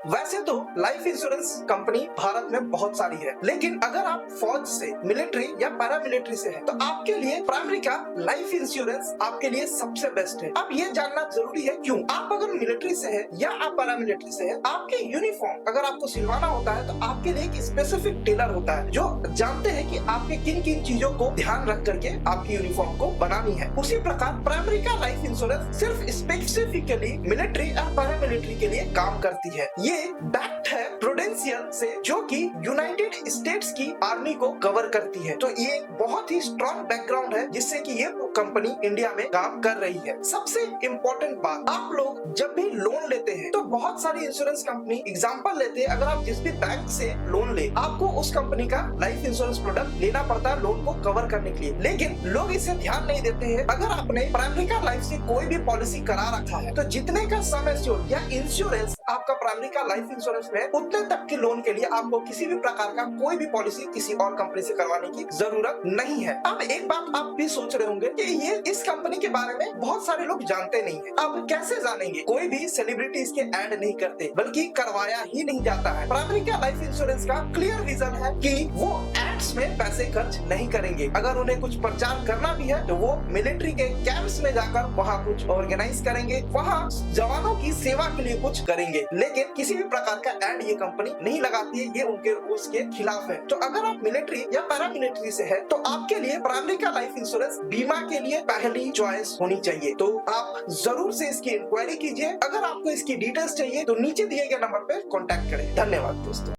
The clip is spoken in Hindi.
वैसे तो लाइफ इंश्योरेंस कंपनी भारत में बहुत सारी है, लेकिन अगर आप फौज से, मिलिट्री या पैरामिलिट्री से हैं, तो आपके लिए प्राइमरी का लाइफ इंश्योरेंस आपके लिए सबसे बेस्ट है। अब ये जानना जरूरी है क्यों। आप अगर मिलिट्री से है या आप पैरामिलिट्री से है, आपके यूनिफॉर्म अगर आपको सिलवाना होता है तो आपके लिए एक स्पेसिफिक टेलर होता है जो जानते हैं कि आपके किन किन चीजों को ध्यान रख करके आपकी यूनिफॉर्म को बनानी है। उसी प्रकार प्राइमरी का लाइफ इंश्योरेंस सिर्फ स्पेसिफिकली मिलिट्री और पैरामिलिट्री के लिए काम करती है। ये बैक्ड है प्रूडेंशियल से, जो कि यूनाइटेड स्टेट्स की आर्मी को कवर करती है। तो ये बहुत ही स्ट्रॉन्ग बैकग्राउंड है जिससे कि ये कंपनी इंडिया में काम कर रही है। सबसे इम्पोर्टेंट बात, आप लोग जब भी लोन लेते हैं तो बहुत सारी इंश्योरेंस कंपनी एग्जांपल लेते हैं, अगर आप जिस भी बैंक से लोन ले, आपको उस कंपनी का लाइफ इंश्योरेंस प्रोडक्ट लेना पड़ता है लोन को कवर करने के लिए, लेकिन लोग इसे ध्यान नहीं देते हैं। अगर आपने प्राइमरी का लाइफ से कोई भी पॉलिसी करा रखा है तो जितने का सम एश्योर्ड या इंश्योरेंस आपका प्राइमरी का लाइफ इंश्योरेंस में, उतने तक के लोन के लिए आपको किसी भी प्रकार का कोई भी पॉलिसी किसी और कंपनी से करवाने की जरूरत नहीं है। अब एक बात आप भी सोच रहे होंगे कि ये इस कंपनी के बारे में बहुत सारे लोग जानते नहीं है। अब कैसे जानेंगे? कोई भी सेलिब्रिटी इसके ऐड नहीं करते, बल्कि करवाया ही नहीं जाता है। प्राइमरी का लाइफ इंश्योरेंस का क्लियर विजन है कि वो एड्स में पैसे खर्च नहीं करेंगे। अगर उन्हें कुछ प्रचार करना भी है तो वो मिलिट्री के कैंप्स में जाकर वहाँ कुछ ऑर्गेनाइज करेंगे, वहाँ जवानों की सेवा के लिए कुछ करेंगे, लेकिन किसी भी प्रकार का एड ये कंपनी नहीं लगाती है। ये उनके रूल्स के खिलाफ है। तो अगर आप मिलिट्री या पैरामिलिट्री से है तो आपके लिए प्राइमरी का लाइफ इंश्योरेंस बीमा के लिए पहली चॉइस होनी चाहिए। तो आप जरूर से इसकी इंक्वायरी कीजिए। अगर आपको इसकी डिटेल्स चाहिए तो नीचे दिए गए नंबर पर कॉन्टैक्ट करें। धन्यवाद दोस्तों।